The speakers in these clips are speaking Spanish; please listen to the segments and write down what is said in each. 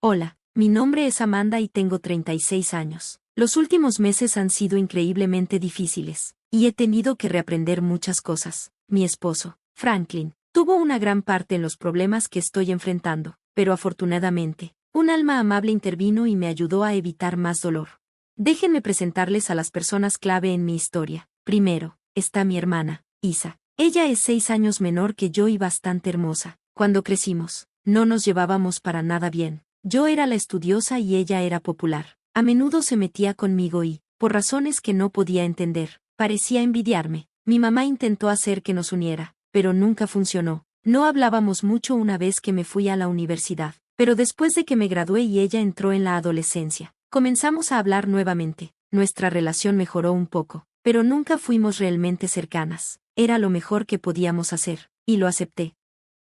Hola, mi nombre es Amanda y tengo 36 años. Los últimos meses han sido increíblemente difíciles, y he tenido que reaprender muchas cosas. Mi esposo, Franklin, tuvo una gran parte en los problemas que estoy enfrentando, pero afortunadamente, un alma amable intervino y me ayudó a evitar más dolor. Déjenme presentarles a las personas clave en mi historia. Primero, está mi hermana, Isa. Ella es 6 años menor que yo y bastante hermosa. Cuando crecimos, no nos llevábamos para nada bien. Yo era la estudiosa y ella era popular. A menudo se metía conmigo y, por razones que no podía entender, parecía envidiarme. Mi mamá intentó hacer que nos uniera, pero nunca funcionó. No hablábamos mucho una vez que me fui a la universidad, pero después de que me gradué y ella entró en la adolescencia, comenzamos a hablar nuevamente. Nuestra relación mejoró un poco, pero nunca fuimos realmente cercanas. Era lo mejor que podíamos hacer, y lo acepté.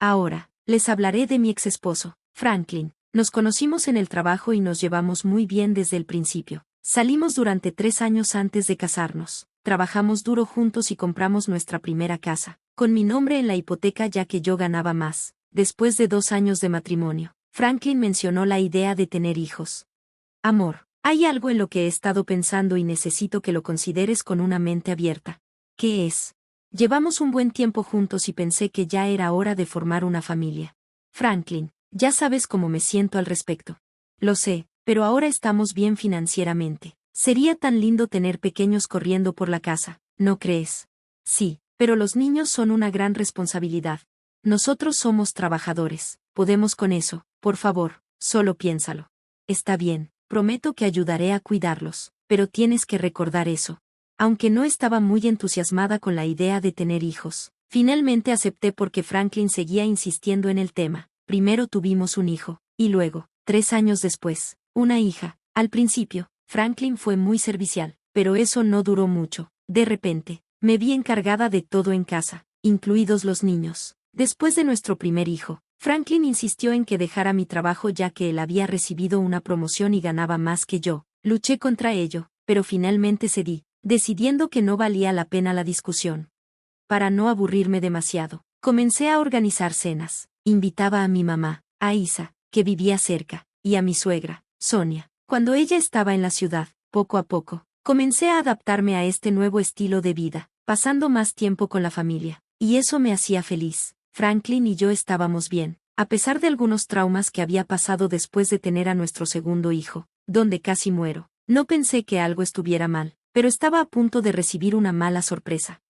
Ahora, les hablaré de mi ex esposo, Franklin. Nos conocimos en el trabajo y nos llevamos muy bien desde el principio. Salimos durante 3 años antes de casarnos. Trabajamos duro juntos y compramos nuestra primera casa, con mi nombre en la hipoteca ya que yo ganaba más. Después de 2 años de matrimonio, Franklin mencionó la idea de tener hijos. Amor, hay algo en lo que he estado pensando y necesito que lo consideres con una mente abierta. ¿Qué es? Llevamos un buen tiempo juntos y pensé que ya era hora de formar una familia. Franklin, ya sabes cómo me siento al respecto. Lo sé, pero ahora estamos bien financieramente. Sería tan lindo tener pequeños corriendo por la casa, ¿no crees? Sí, pero los niños son una gran responsabilidad. Nosotros somos trabajadores, podemos con eso, por favor, solo piénsalo. Está bien, prometo que ayudaré a cuidarlos, pero tienes que recordar eso. Aunque no estaba muy entusiasmada con la idea de tener hijos, finalmente acepté porque Franklin seguía insistiendo en el tema. Primero tuvimos un hijo, y luego, 3 años después, una hija. Al principio, Franklin fue muy servicial, pero eso no duró mucho. De repente, me vi encargada de todo en casa, incluidos los niños. Después de nuestro primer hijo, Franklin insistió en que dejara mi trabajo ya que él había recibido una promoción y ganaba más que yo. Luché contra ello, pero finalmente cedí, decidiendo que no valía la pena la discusión. Para no aburrirme demasiado, comencé a organizar cenas. Invitaba a mi mamá, a Isa, que vivía cerca, y a mi suegra, Sonia. Cuando ella estaba en la ciudad, poco a poco, comencé a adaptarme a este nuevo estilo de vida, pasando más tiempo con la familia. Y eso me hacía feliz. Franklin y yo estábamos bien, a pesar de algunos traumas que había pasado después de tener a nuestro segundo hijo, donde casi muero. No pensé que algo estuviera mal, pero estaba a punto de recibir una mala sorpresa.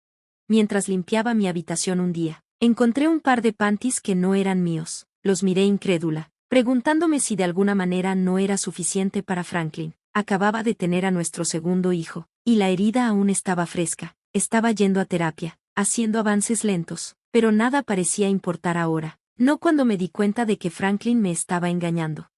Mientras limpiaba mi habitación un día, encontré un par de panties que no eran míos. Los miré incrédula, preguntándome si de alguna manera no era suficiente para Franklin. Acababa de tener a nuestro segundo hijo, y la herida aún estaba fresca. Estaba yendo a terapia, haciendo avances lentos, pero nada parecía importar ahora. No cuando me di cuenta de que Franklin me estaba engañando.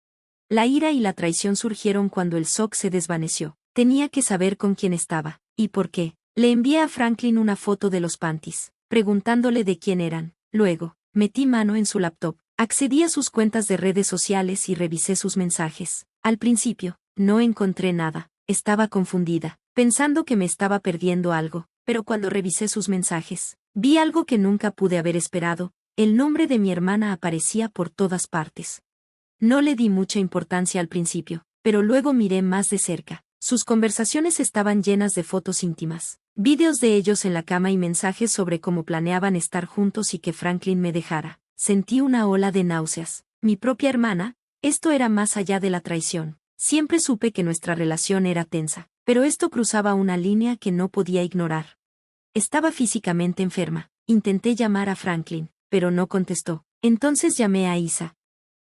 La ira y la traición surgieron cuando el shock se desvaneció. Tenía que saber con quién estaba, y por qué. Le envié a Franklin una foto de los panties, preguntándole de quién eran. Luego, metí mano en su laptop, accedí a sus cuentas de redes sociales y revisé sus mensajes. Al principio, no encontré nada. Estaba confundida, pensando que me estaba perdiendo algo, pero cuando revisé sus mensajes, vi algo que nunca pude haber esperado. El nombre de mi hermana aparecía por todas partes. No le di mucha importancia al principio, pero luego miré más de cerca. Sus conversaciones estaban llenas de fotos íntimas, vídeos de ellos en la cama y mensajes sobre cómo planeaban estar juntos y que Franklin me dejara. Sentí una ola de náuseas. Mi propia hermana, esto era más allá de la traición. Siempre supe que nuestra relación era tensa, pero esto cruzaba una línea que no podía ignorar. Estaba físicamente enferma. Intenté llamar a Franklin, pero no contestó. Entonces llamé a Isa.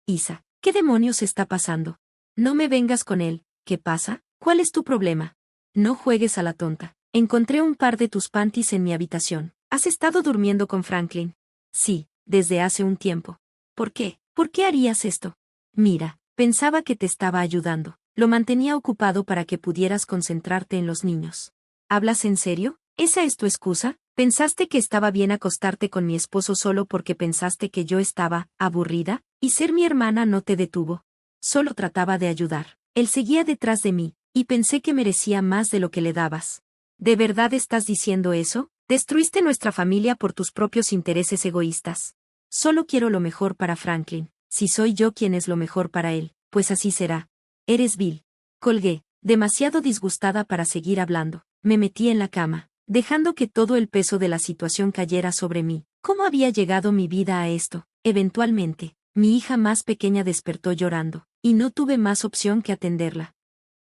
Isa, ¿qué demonios está pasando? No me vengas con él. ¿Qué pasa? ¿Cuál es tu problema? No juegues a la tonta. Encontré un par de tus panties en mi habitación. ¿Has estado durmiendo con Franklin? Sí, desde hace un tiempo. ¿Por qué? ¿Por qué harías esto? Mira, pensaba que te estaba ayudando. Lo mantenía ocupado para que pudieras concentrarte en los niños. ¿Hablas en serio? ¿Esa es tu excusa? ¿Pensaste que estaba bien acostarte con mi esposo solo porque pensaste que yo estaba aburrida? ¿Y ser mi hermana no te detuvo? Solo trataba de ayudar. Él seguía detrás de mí, y pensé que merecía más de lo que le dabas. ¿De verdad estás diciendo eso? Destruiste nuestra familia por tus propios intereses egoístas. Solo quiero lo mejor para Franklin. Si soy yo quien es lo mejor para él, Pues así será. Eres vil. Colgué, demasiado disgustada para seguir hablando. Me metí en la cama, dejando que todo el peso de la situación cayera sobre mí. ¿Cómo había llegado mi vida a esto? Eventualmente, mi hija más pequeña despertó llorando, y no tuve más opción que atenderla.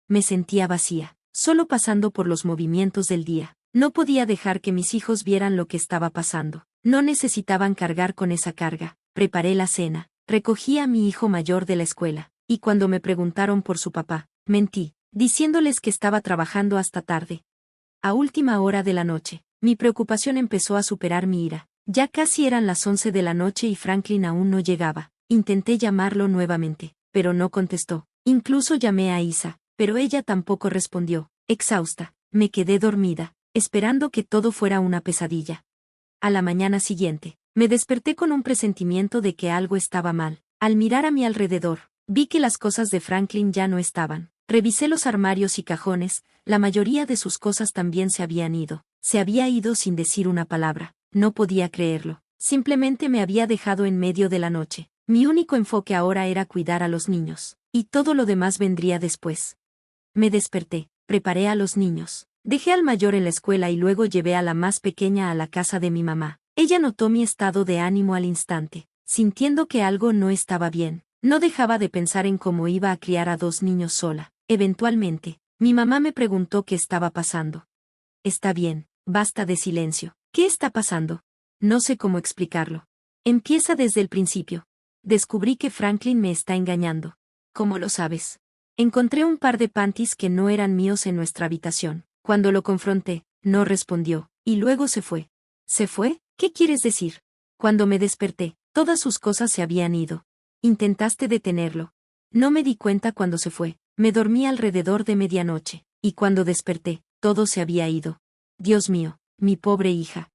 Me sentía vacía, solo pasando por los movimientos del día. No podía dejar que mis hijos vieran lo que estaba pasando. No necesitaban cargar con esa carga. Preparé la cena, recogí a mi hijo mayor de la escuela, y cuando me preguntaron por su papá, mentí, diciéndoles que estaba trabajando hasta tarde. A última hora de la noche, mi preocupación empezó a superar mi ira. Ya casi eran las 11 de la noche y Franklin aún no llegaba. Intenté llamarlo nuevamente, pero no contestó. Incluso llamé a Isa, pero ella tampoco respondió. Exhausta, me quedé dormida, esperando que todo fuera una pesadilla. A la mañana siguiente, me desperté con un presentimiento de que algo estaba mal. Al mirar a mi alrededor, vi que las cosas de Franklin ya no estaban. Revisé los armarios y cajones, la mayoría de sus cosas también se habían ido. Se había ido sin decir una palabra. No podía creerlo. Simplemente me había dejado en medio de la noche. Mi único enfoque ahora era cuidar a los niños, y todo lo demás vendría después. Me desperté, preparé a los niños, dejé al mayor en la escuela y luego llevé a la más pequeña a la casa de mi mamá. Ella notó mi estado de ánimo al instante, sintiendo que algo no estaba bien. No dejaba de pensar en cómo iba a criar a 2 niños sola. Eventualmente, mi mamá me preguntó qué estaba pasando. Está bien, basta de silencio. ¿Qué está pasando? No sé cómo explicarlo. Empieza desde el principio. Descubrí que Franklin me está engañando. ¿Cómo lo sabes? Encontré un par de panties que no eran míos en nuestra habitación. Cuando lo confronté, no respondió, y luego se fue. ¿Se fue? ¿Qué quieres decir? Cuando me desperté, todas sus cosas se habían ido. Intentaste detenerlo. No me di cuenta cuando se fue. Me dormí alrededor de medianoche, y cuando desperté, todo se había ido. Dios mío, mi pobre hija.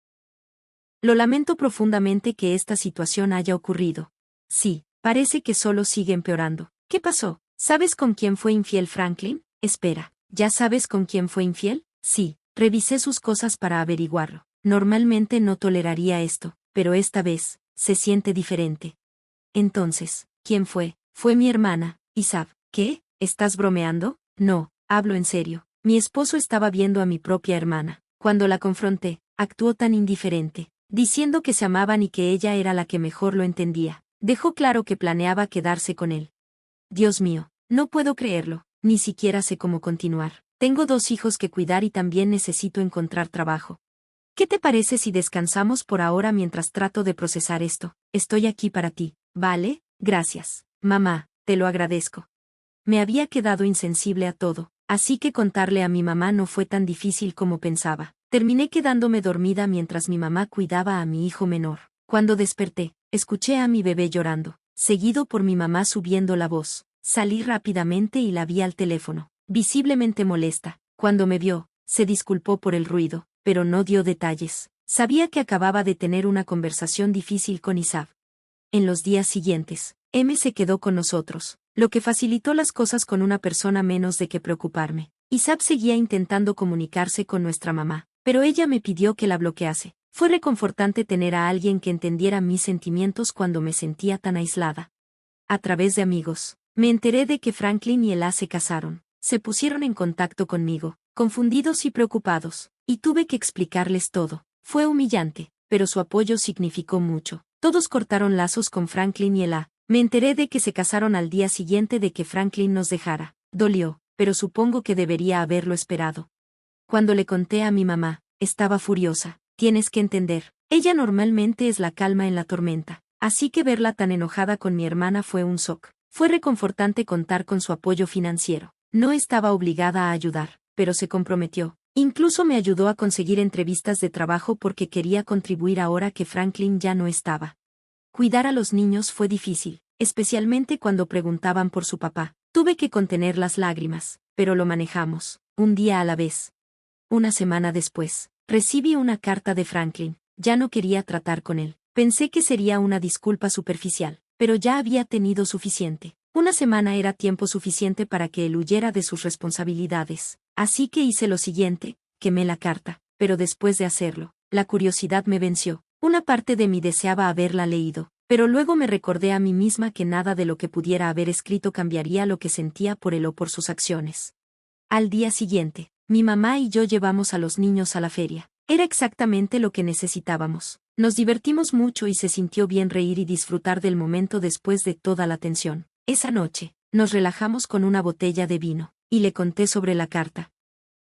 Lo lamento profundamente que esta situación haya ocurrido. Sí, parece que solo sigue empeorando. ¿Qué pasó? ¿Sabes con quién fue infiel Franklin? Espera, ¿ya sabes con quién fue infiel? Sí, revisé sus cosas para averiguarlo. Normalmente no toleraría esto, pero esta vez, se siente diferente. Entonces, ¿quién fue? Fue mi hermana, Isab. ¿Qué? ¿Estás bromeando? No, hablo en serio. Mi esposo estaba viendo a mi propia hermana. Cuando la confronté, actuó tan indiferente, diciendo que se amaban y que ella era la que mejor lo entendía. Dejó claro que planeaba quedarse con él. Dios mío, no puedo creerlo, ni siquiera sé cómo continuar. Tengo 2 hijos que cuidar y también necesito encontrar trabajo. ¿Qué te parece si descansamos por ahora mientras trato de procesar esto? Estoy aquí para ti, ¿vale? Gracias, mamá, te lo agradezco. Me había quedado insensible a todo, así que contarle a mi mamá no fue tan difícil como pensaba. Terminé quedándome dormida mientras mi mamá cuidaba a mi hijo menor. Cuando desperté, escuché a mi bebé llorando, seguido por mi mamá subiendo la voz. Salí rápidamente y la vi al teléfono, visiblemente molesta. Cuando me vio, se disculpó por el ruido, pero no dio detalles. Sabía que acababa de tener una conversación difícil con Isab. En los días siguientes, M se quedó con nosotros, lo que facilitó las cosas con una persona menos de que preocuparme. Isab seguía intentando comunicarse con nuestra mamá, pero ella me pidió que la bloquease. Fue reconfortante tener a alguien que entendiera mis sentimientos cuando me sentía tan aislada. A través de amigos, me enteré de que Franklin y Ella se casaron. Se pusieron en contacto conmigo, confundidos y preocupados, y tuve que explicarles todo. Fue humillante, pero su apoyo significó mucho. Todos cortaron lazos con Franklin y Ella. Me enteré de que se casaron al día siguiente de que Franklin nos dejara. Dolió, pero supongo que debería haberlo esperado. Cuando le conté a mi mamá, estaba furiosa. Tienes que entender, ella normalmente es la calma en la tormenta, así que verla tan enojada con mi hermana fue un shock. Fue reconfortante contar con su apoyo financiero. No estaba obligada a ayudar, pero se comprometió. Incluso me ayudó a conseguir entrevistas de trabajo porque quería contribuir ahora que Franklin ya no estaba. Cuidar a los niños fue difícil, especialmente cuando preguntaban por su papá. Tuve que contener las lágrimas, pero lo manejamos, un día a la vez. Una semana después, recibí una carta de Franklin. Ya no quería tratar con él. Pensé que sería una disculpa superficial, pero ya había tenido suficiente. Una semana era tiempo suficiente para que él huyera de sus responsabilidades. Así que hice lo siguiente, quemé la carta, pero después de hacerlo, la curiosidad me venció. Una parte de mí deseaba haberla leído, Pero luego me recordé a mí misma que nada de lo que pudiera haber escrito cambiaría lo que sentía por él o por sus acciones. Al día siguiente, mi mamá y yo llevamos a los niños a la feria. Era exactamente lo que necesitábamos. Nos divertimos mucho y se sintió bien reír y disfrutar del momento después de toda la tensión. Esa noche, nos relajamos con una botella de vino, y le conté sobre la carta.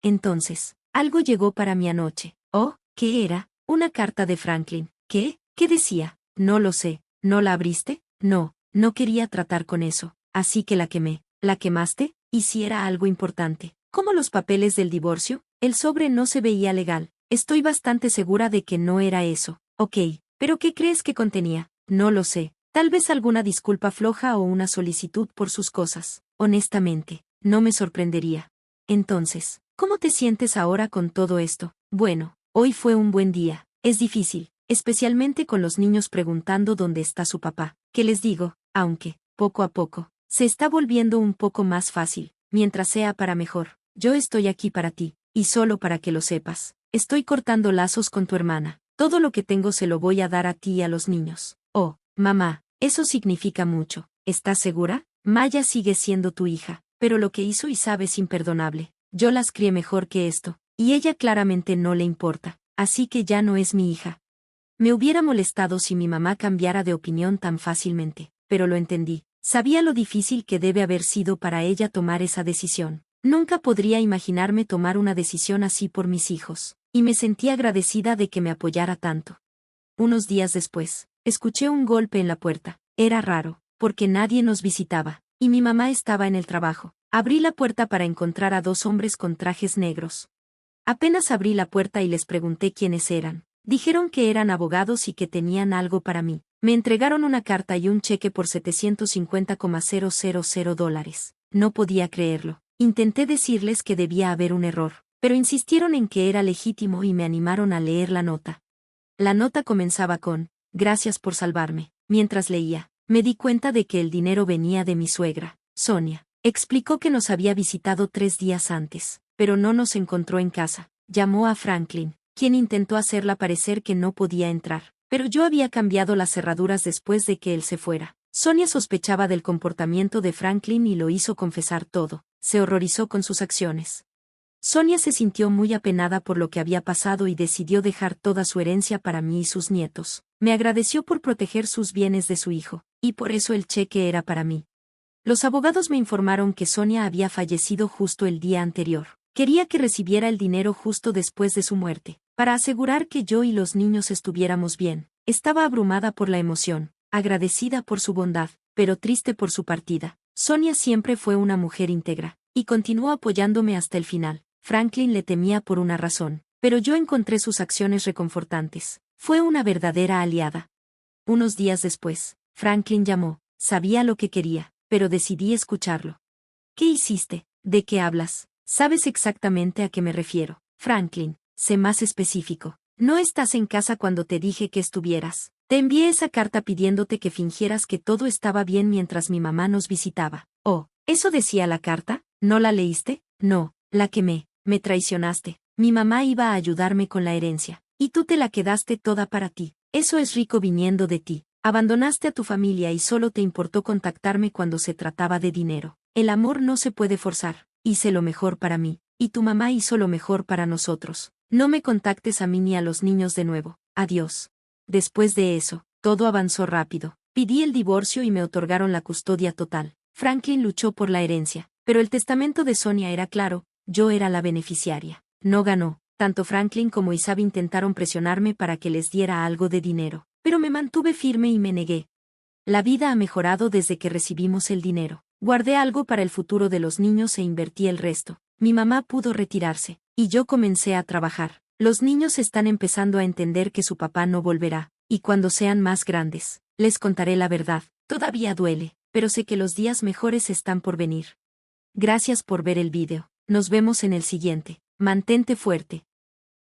Entonces, algo llegó para mí anoche. Oh, ¿qué era? Una carta de Franklin. ¿Qué? ¿Qué decía? No lo sé. ¿No la abriste? No, no quería tratar con eso, así que la quemé. ¿La quemaste? ¿Y si era algo importante? ¿Como los papeles del divorcio? El sobre no se veía legal. Estoy bastante segura de que no era eso. Ok, ¿pero qué crees que contenía? No lo sé. Tal vez alguna disculpa floja o una solicitud por sus cosas. Honestamente, no me sorprendería. Entonces, ¿cómo te sientes ahora con todo esto? Bueno, hoy fue un buen día. Es difícil, especialmente con los niños preguntando dónde está su papá. ¿Qué les digo? Aunque, poco a poco, se está volviendo un poco más fácil, mientras sea para mejor. Yo estoy aquí para ti, y solo para que lo sepas. Estoy cortando lazos con tu hermana. Todo lo que tengo se lo voy a dar a ti y a los niños. Oh, mamá, eso significa mucho. ¿Estás segura? Maya sigue siendo tu hija, pero lo que hizo Isab es imperdonable. Yo las crié mejor que esto, y ella claramente no le importa, así que ya no es mi hija. Me hubiera molestado si mi mamá cambiara de opinión tan fácilmente, pero lo entendí. Sabía lo difícil que debe haber sido para ella tomar esa decisión. Nunca podría imaginarme tomar una decisión así por mis hijos, y me sentí agradecida de que me apoyara tanto. Unos días después, escuché un golpe en la puerta. Era raro, porque nadie nos visitaba, y mi mamá estaba en el trabajo. Abrí la puerta para encontrar a dos hombres con trajes negros. Apenas abrí la puerta y les pregunté quiénes eran. Dijeron que eran abogados y que tenían algo para mí. Me entregaron una carta y un cheque por $750,000. No podía creerlo. Intenté decirles que debía haber un error, pero insistieron en que era legítimo y me animaron a leer la nota. La nota comenzaba con, gracias por salvarme. Mientras leía, me di cuenta de que el dinero venía de mi suegra, Sonia. Explicó que nos había visitado 3 días antes, pero no nos encontró en casa. Llamó a Franklin, quien intentó hacerla parecer que no podía entrar, pero yo había cambiado las cerraduras después de que él se fuera. Sonia sospechaba del comportamiento de Franklin y lo hizo confesar todo. Se horrorizó con sus acciones. Sonia se sintió muy apenada por lo que había pasado y decidió dejar toda su herencia para mí y sus nietos. Me agradeció por proteger sus bienes de su hijo, y por eso el cheque era para mí. Los abogados me informaron que Sonia había fallecido justo el día anterior. Quería que recibiera el dinero justo después de su muerte, para asegurar que yo y los niños estuviéramos bien. Estaba abrumada por la emoción, agradecida por su bondad, pero triste por su partida. Sonia siempre fue una mujer íntegra, y continuó apoyándome hasta el final. Franklin le temía por una razón, pero yo encontré sus acciones reconfortantes. Fue una verdadera aliada. Unos días después, Franklin llamó. Sabía lo que quería, pero decidí escucharlo. ¿Qué hiciste? ¿De qué hablas? ¿Sabes exactamente a qué me refiero? Franklin, sé más específico. No estás en casa cuando te dije que estuvieras. Te envié esa carta pidiéndote que fingieras que todo estaba bien mientras mi mamá nos visitaba. Oh, ¿eso decía la carta? ¿No la leíste? No, la quemé. Me traicionaste. Mi mamá iba a ayudarme con la herencia, y tú te la quedaste toda para ti. Eso es rico viniendo de ti. Abandonaste a tu familia y solo te importó contactarme cuando se trataba de dinero. El amor no se puede forzar. Hice lo mejor para mí, y tu mamá hizo lo mejor para nosotros. No me contactes a mí ni a los niños de nuevo. Adiós. Después de eso, todo avanzó rápido. Pedí el divorcio y me otorgaron la custodia total. Franklin luchó por la herencia, pero el testamento de Sonia era claro. Yo era la beneficiaria. No ganó. Tanto Franklin como Isab intentaron presionarme para que les diera algo de dinero, pero me mantuve firme y me negué. La vida ha mejorado desde que recibimos el dinero. Guardé algo para el futuro de los niños e invertí el resto. Mi mamá pudo retirarse, y yo comencé a trabajar. Los niños están empezando a entender que su papá no volverá, y cuando sean más grandes, les contaré la verdad. Todavía duele, pero sé que los días mejores están por venir. Gracias por ver el vídeo. Nos vemos en el siguiente. Mantente fuerte.